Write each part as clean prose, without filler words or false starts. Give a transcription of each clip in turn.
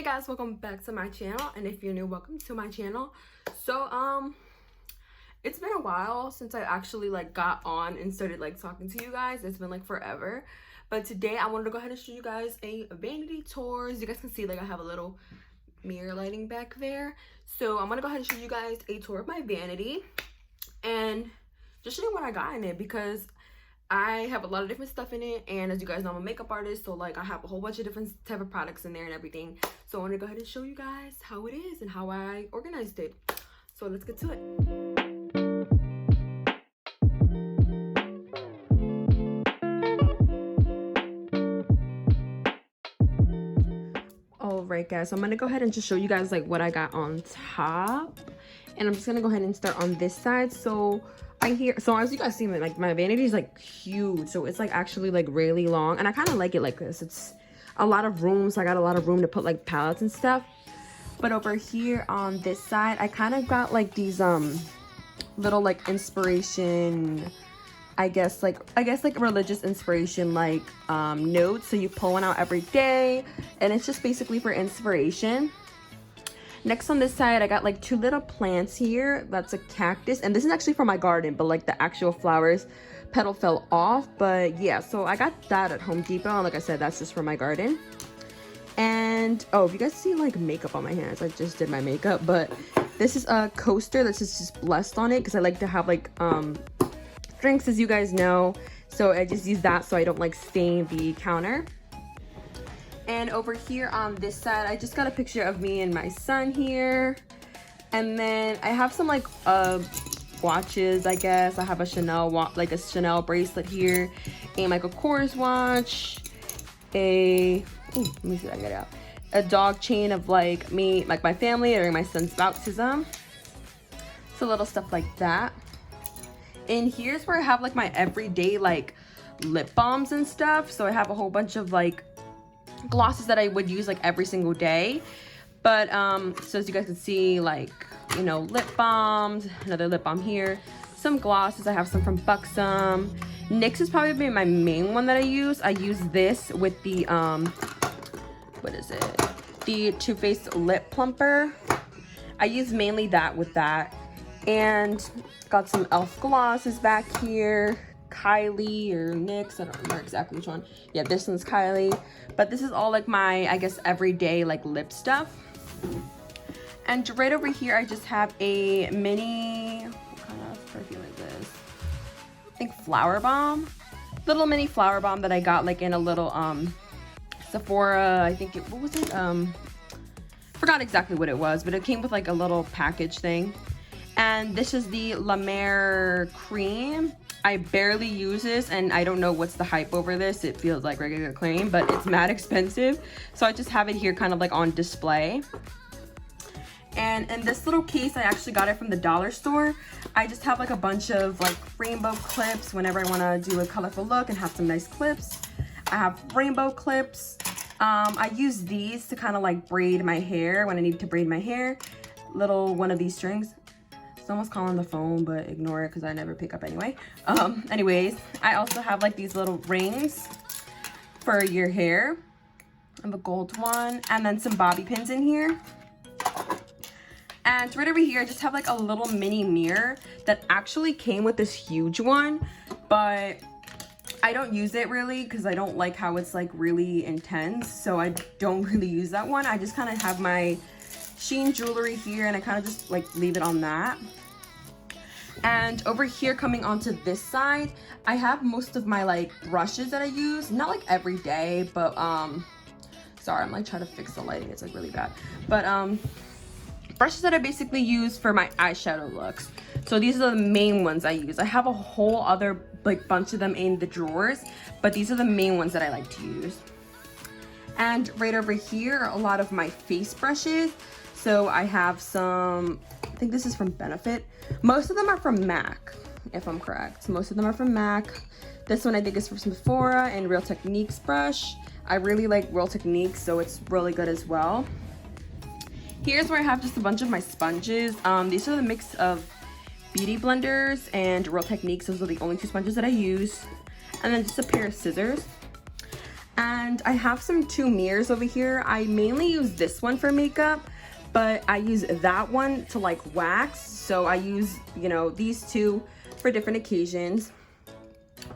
Guys, welcome back to my channel, and if you're new, welcome to my channel. So it's been a while since I actually got on and started talking to you guys. It's been forever, but today I wanted to go ahead and show you guys a vanity tour. As you guys can see, I have a little mirror lighting back there, so I'm gonna go ahead and show you guys a tour of my vanity and just show you what I got in it, because I have a lot of different stuff in it, and as you guys know, I'm a makeup artist, so I have a whole bunch of different type of products in there and everything. So I want to go ahead and show you guys how it is and how I organized it. So let's get to it. Alright guys, so I'm gonna go ahead and just show you guys what I got on top, and I'm just gonna go ahead and start on this side. So as you guys see, my vanity is huge, so it's actually really long, and I kind of like it like this. It's a lot of room, so I got a lot of room to put palettes and stuff. But over here on this side, I kind of got these little inspiration, I guess religious inspiration notes. So you pull one out every day, and it's just basically for inspiration. Next on this side, I got two little plants here. That's a cactus, and this is actually from my garden, but the actual flowers petal fell off. But yeah, so I got that at Home Depot, and like I said, that's just for my garden. And oh, if you guys see makeup on my hands, I just did my makeup, but this is a coaster that's just blessed on it, because I like to have drinks, as you guys know, so I just use that so I don't stain the counter. And over here on this side, I just got a picture of me and my son here. And then I have some watches, I guess. I have a Chanel a Chanel bracelet here, a Michael Kors watch, let me see if I can get it out. A dog chain of me, my family during my son's baptism. So little stuff like that. And here's where I have my everyday lip balms and stuff. So I have a whole bunch of glosses that I would use every single day. But so as you guys can see, lip balms, another lip balm here, some glosses. I have some from Buxom. NYX is probably my main one that I use. I use this with the what is it, the Too Faced lip plumper. I use mainly that with that. And got some elf glosses back here, Kylie or NYX, I don't remember exactly which one. Yeah, this one's Kylie, but this is all my, I guess, everyday lip stuff. And right over here, I just have a mini, what kind of perfume is this? I think Flower Bomb, little mini Flower Bomb that I got in a little Sephora. I think what was it? Forgot exactly what it was, but it came with a little package thing. And this is the La Mer cream. I barely use this, and I don't know what's the hype over this. It feels like regular cream, but it's mad expensive. So I just have it here kind of on display. And in this little case, I actually got it from the dollar store. I just have a bunch of rainbow clips whenever I want to do a colorful look and have some nice clips. I have rainbow clips. I use these to kind of braid my hair when I need to braid my hair. Little one of these strings. Someone's calling the phone, but ignore it because I never pick up anyway. Anyways, I also have these little rings for your hair. I have a gold one, and then some bobby pins in here. And right over here, I just have a little mini mirror that actually came with this huge one, but I don't use it really because I don't like how it's really intense. So I don't really use that one. I just kind of have my Sheen jewelry here, and I kind of just leave it on that. And over here, coming onto this side, I have most of my brushes that I use, not every day, but sorry, I'm trying to fix the lighting, it's really bad, but brushes that I basically use for my eyeshadow looks. So these are the main ones I use. I have a whole other bunch of them in the drawers, but these are the main ones that I like to use. And right over here are a lot of my face brushes. So I have some, I think this is from Benefit. Most of them are from MAC, if I'm correct. Most of them are from MAC. This one I think is from Sephora and Real Techniques brush. I really like Real Techniques, so it's really good as well. Here's where I have just a bunch of my sponges. These are the mix of Beauty Blenders and Real Techniques. Those are the only two sponges that I use. And then just a pair of scissors. And I have two mirrors over here. I mainly use this one for makeup, but I use that one to like wax. So I use, you know, these two for different occasions.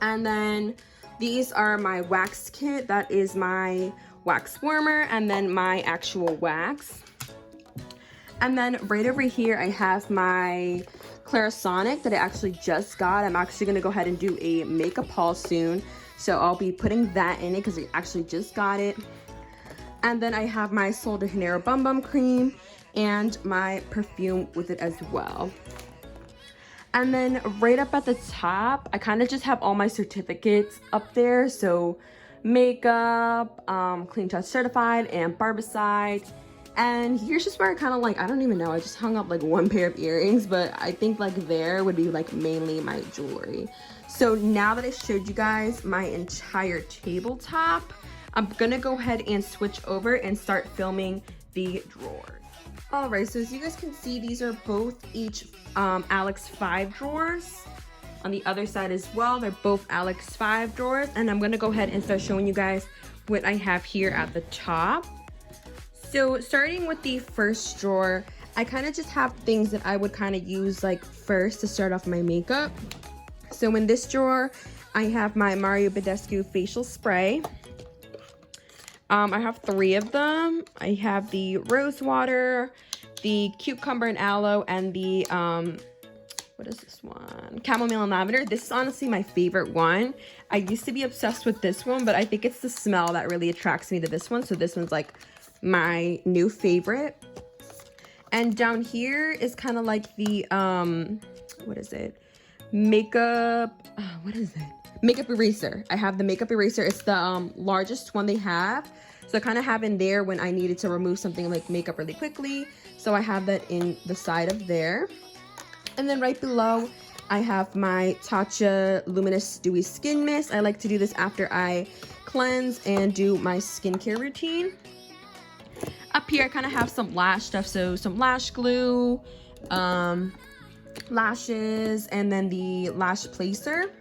And then these are my wax kit. That is my wax warmer and then my actual wax. And then right over here, I have my Clarisonic that I actually just got. I'm actually gonna go ahead and do a makeup haul soon. So I'll be putting that in it because I actually just got it. And then I have my Sol de Janeiro Bum Bum Cream and my perfume with it as well. And then right up at the top, I kind of just have all my certificates up there. So makeup, Clean Touch Certified, and Barbicide. And here's just where I kind of like, I don't even know, I just hung up like one pair of earrings, but I think like there would be like mainly my jewelry. So now that I showed you guys my entire tabletop, I'm gonna go ahead and switch over and start filming the drawers. All right, so as you guys can see, these are both each Alex 5 drawers. On the other side as well, they're both Alex 5 drawers. And I'm gonna go ahead and start showing you guys what I have here at the top. So starting with the first drawer, I kind of just have things that I would kind of use like first to start off my makeup. So in this drawer, I have my Mario Badescu facial spray. I have 3 of them. I have the rose water, the cucumber and aloe, and the, what is this one? Chamomile and lavender. This is honestly my favorite one. I used to be obsessed with this one, but I think it's the smell that really attracts me to this one. So this one's like my new favorite. And down here is kind of like the, what is it? Makeup, what is it? Makeup eraser. I have the makeup eraser. It's the largest one they have. So I kind of have in there when I needed to remove something like makeup really quickly. So I have that in the side of there. And then right below, I have my Tatcha Luminous Dewy Skin Mist. I like to do this after I cleanse and do my skincare routine. Up here, I kind of have some lash stuff. So some lash glue, lashes, and then the lash placer.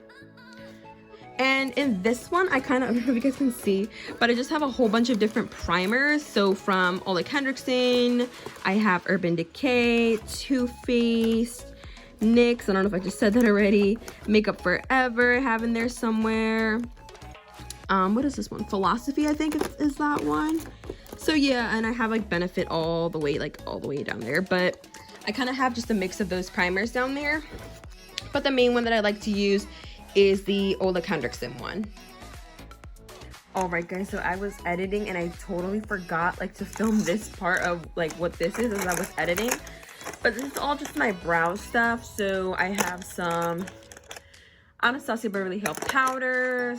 And in this one, I don't know if you guys can see, but I just have a whole bunch of different primers. So from Ole Henriksen, I have Urban Decay, Too Faced, NYX, I don't know if I just said that already, Makeup Forever, I have in there somewhere. What is this one? Philosophy, I think is that one. So yeah, and I have like Benefit all the way down there, but I kind of have just a mix of those primers down there. But the main one that I like to use is the Ole Henriksen one. All right guys, so I was editing and I totally forgot like to film this part of like what this is as I was editing. But this is all just my brow stuff. So I have some Anastasia Beverly Hills powders,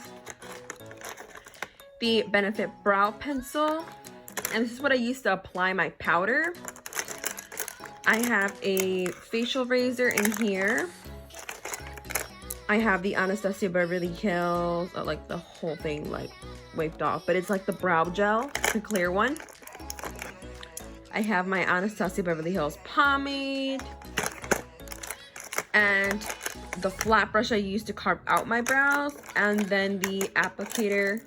the Benefit brow pencil, and this is what I use to apply my powder. I have a facial razor in here. I have the Anastasia Beverly Hills, like the whole thing like wiped off, but it's like the brow gel, the clear one. I have my Anastasia Beverly Hills pomade and the flat brush I use to carve out my brows, and then the applicator,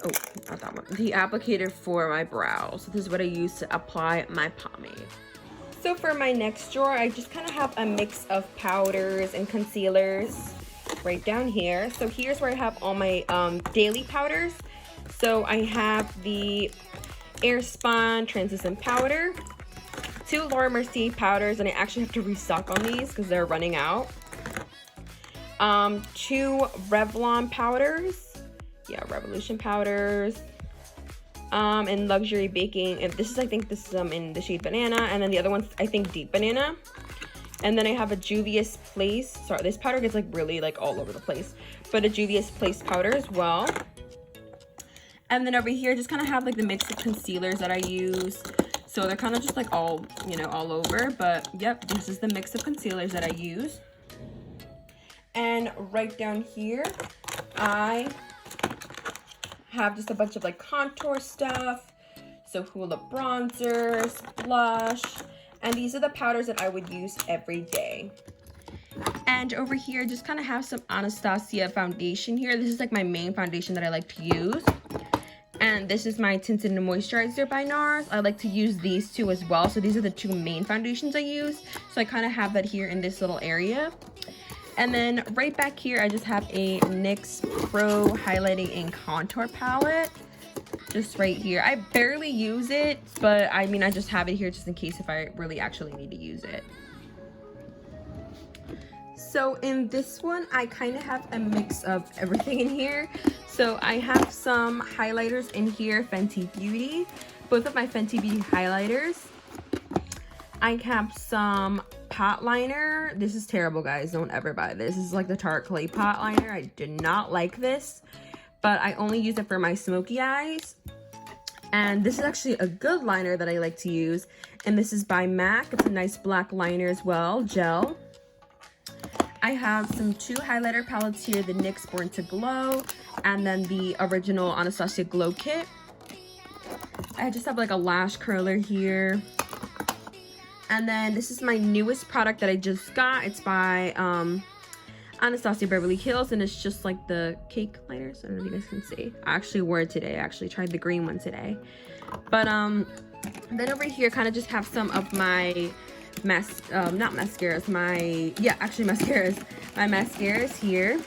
oh, not that one, the applicator for my brows. So this is what I use to apply my pomade. So for my next drawer, I just kind of have a mix of powders and concealers right down here. So here's where I have all my daily powders. So I have the Airspun translucent powder, 2 Laura Mercier powders, and I actually have to restock on these because they're running out. 2 Revlon powders, yeah, Revolution powders. And Luxury Baking, and this is, I think this is in the shade Banana, and then the other one's, I think, Deep Banana. And then I have a Juvia's Place, sorry, this powder gets like really like all over the place, but a Juvia's Place powder as well. And then over here, just kind of have like the mix of concealers that I use. So they're kind of just like all, you know, all over, but yep, this is the mix of concealers that I use. And right down here, I have just a bunch of like contour stuff, so Hoola bronzers, blush, and these are the powders that I would use every day. And And over here, just kind of have some Anastasia foundation here. This is like my main foundation that I like to use. And this is my Tinted and Moisturizer by NARS. I like to use these two as well. So these are the two main foundations I use. So I kind of have that here in this little area. And then right back here, I just have a NYX Pro Highlighting and Contour Palette. Just right here. I barely use it, but I mean, I just have it here just in case if I really actually need to use it. So in this one, I kind of have a mix of everything in here. So I have some highlighters in here, Fenty Beauty, both of my Fenty Beauty highlighters. I have some pot liner. This is terrible, guys. Don't ever buy this. This is like the Tarte Clay pot liner. I did not like this, but I only use it for my smoky eyes. And this is actually a good liner that I like to use. And this is by MAC. It's a nice black liner as well, gel. I have some two highlighter palettes here, the NYX Born to Glow and then the original Anastasia Glow Kit. I just have like a lash curler here. And then this is my newest product that I just got. It's by Anastasia Beverly Hills, and it's just like the cake liners. I don't know if you guys can see. I actually wore it today. I actually tried the green one today. But then over here, kind of just have some of my not mascaras, mascaras. My mascaras here.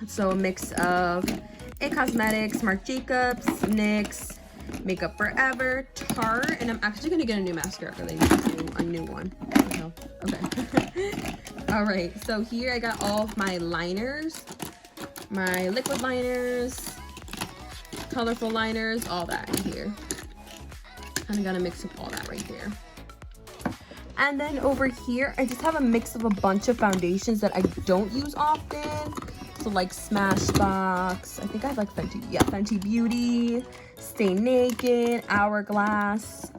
So a mix of It Cosmetics, Marc Jacobs, NYX, Makeup Forever, Tarte, and I'm actually gonna get a new mascara because I need a new one. Okay. All right. So here I got all of my liners, my liquid liners, colorful liners, all that in here. I'm gonna mix up all that right there. And then over here, I just have a mix of a bunch of foundations that I don't use often. So like Smashbox, I think I have like Fenty Beauty, Stay Naked, Hourglass,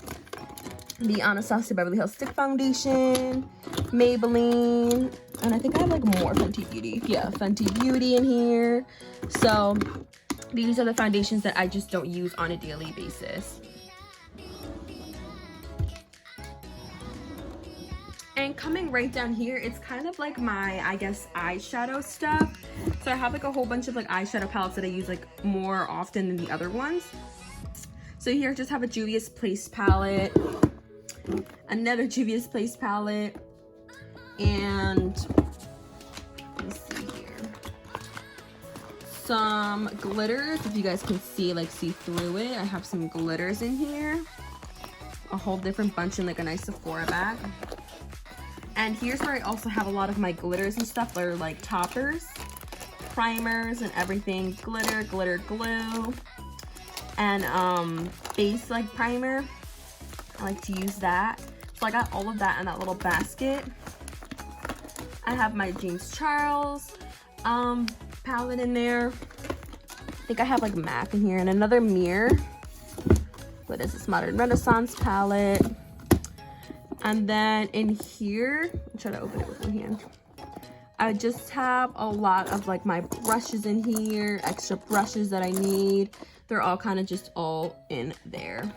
the Anastasia Beverly Hills Stick Foundation, Maybelline, and I think I have like more Fenty Beauty. Yeah, Fenty Beauty in here. So these are the foundations that I just don't use on a daily basis. And coming right down here, it's kind of like my, I guess, eyeshadow stuff. So I have like a whole bunch of like eyeshadow palettes that I use like more often than the other ones. So here I just have a Juvia's Place palette, another Juvia's Place palette, and let me see here, some glitters. If you guys can see through it, I have some glitters in here, a whole different bunch in like a nice Sephora bag. And here's where I also have a lot of my glitters and stuff. They're like toppers, primers, and everything. Glitter, glitter glue, and base like primer. I like to use that. So I got all of that in that little basket. I have my James Charles palette in there. I think I have like MAC in here, and another mirror. What is this? Modern Renaissance palette. And then in here, I'm trying to open it with one hand. I just have a lot of like my brushes in here, extra brushes that I need. They're all kind of just all in there.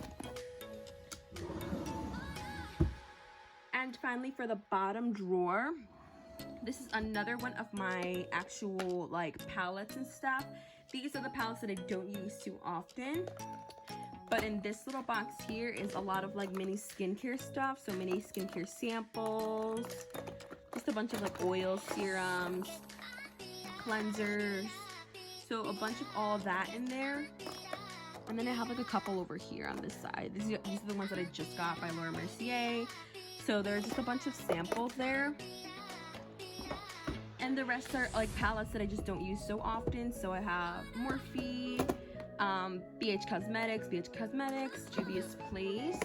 And finally, for the bottom drawer, this is another one of my actual like palettes and stuff. These are the palettes that I don't use too often. But in this little box here is a lot of like mini skincare stuff. So mini skincare samples, just a bunch of like oils, serums, cleansers. So a bunch of all of that in there. And then I have like a couple over here on this side. These are the ones that I just got by Laura Mercier. So there's just a bunch of samples there. And the rest are like palettes that I just don't use so often. So I have Morphe, BH Cosmetics, Juvia's Place,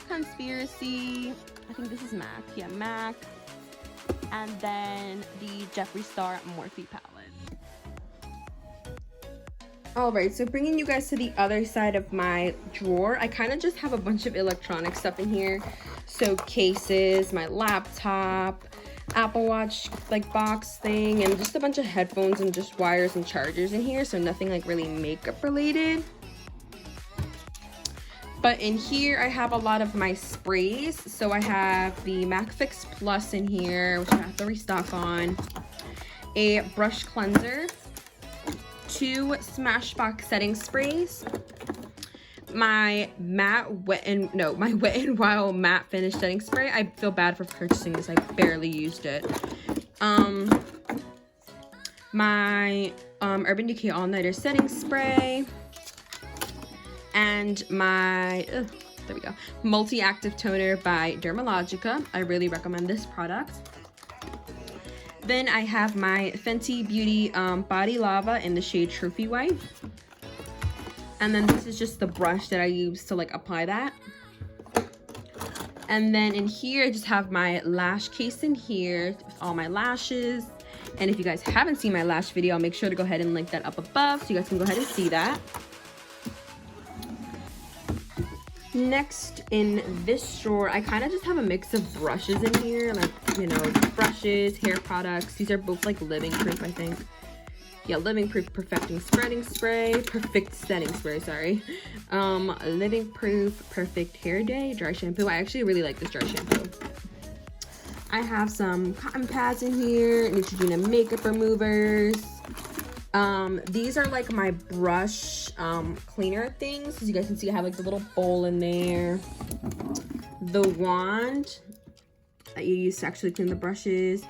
Conspiracy, I think this is MAC, yeah, MAC, and then the Jeffree Star Morphe palette. Alright, so bringing you guys to the other side of my drawer, I kind of just have a bunch of electronic stuff in here. So cases, my laptop, Apple Watch like box thing, and just a bunch of headphones and just wires and chargers in here, so nothing like really makeup related. But in here, I have a lot of my sprays. So I have the MAC Fix Plus in here, which I have to restock on. A brush cleanser. 2 Smashbox setting sprays. My Wet n Wild matte finish setting spray. I feel bad for purchasing this. I barely used it. My Urban Decay All Nighter setting spray, and my there we go, multi-active toner by Dermalogica. I really recommend this product. Then I have my Fenty Beauty Body Lava in the shade Trophy Wife. And then this is just the brush that I use to like apply that. And then in here, I just have my lash case in here with all my lashes. And if you guys haven't seen my lash video, I'll make sure to go ahead and link that up above so you guys can go ahead and see that. Next in this drawer, I kind of just have a mix of brushes in here, like, you know, brushes, hair products. These are both like Living Proof, I think. Yeah, Living Proof Perfect Setting Spray, sorry. Living Proof Perfect Hair Day Dry Shampoo. I actually really like this dry shampoo. I have some cotton pads in here, Neutrogena makeup removers. These are like my brush cleaner things. As you guys can see, I have like the little bowl in there. The wand that you use to actually clean the brushes.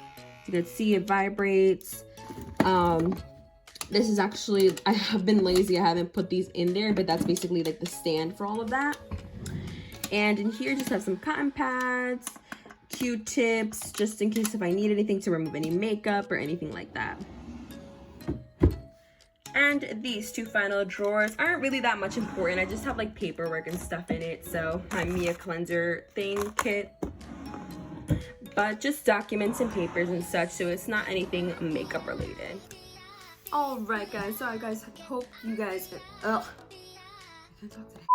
You can see it vibrates. This is actually, I have been lazy, I haven't put these in there, but that's basically like the stand for all of that. And in here, just have some cotton pads, Q-tips, just in case if I need anything to remove any makeup or anything like that. And these 2 final drawers aren't really that much important. I just have like paperwork and stuff in it. So my Mia cleanser thing kit, but just documents and papers and such. So it's not anything makeup related. All right, guys. So I hope you guys, I can't talk today.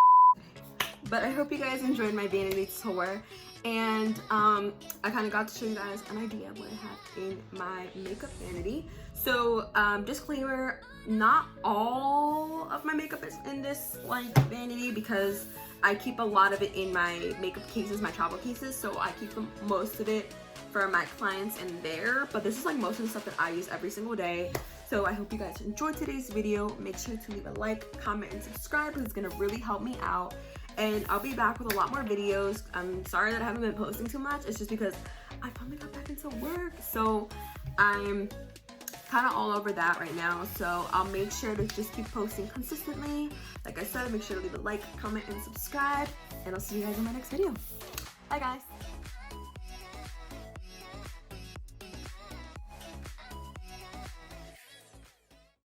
But I hope you guys enjoyed my vanity tour. And I kind of got to show you guys an idea of what I have in my makeup vanity. So disclaimer, not all of my makeup is in this like vanity because I keep a lot of it in my makeup cases, my travel cases. So I keep most of it for my clients in there. But this is like most of the stuff that I use every single day. So I hope you guys enjoyed today's video. Make sure to leave a like, comment, and subscribe because it's gonna really help me out. And I'll be back with a lot more videos. I'm sorry that I haven't been posting too much. It's just because I finally got back into work. So I'm kind of all over that right now. So I'll make sure to just keep posting consistently. Like I said, make sure to leave a like, comment, and subscribe. And I'll see you guys in my next video. Bye, guys.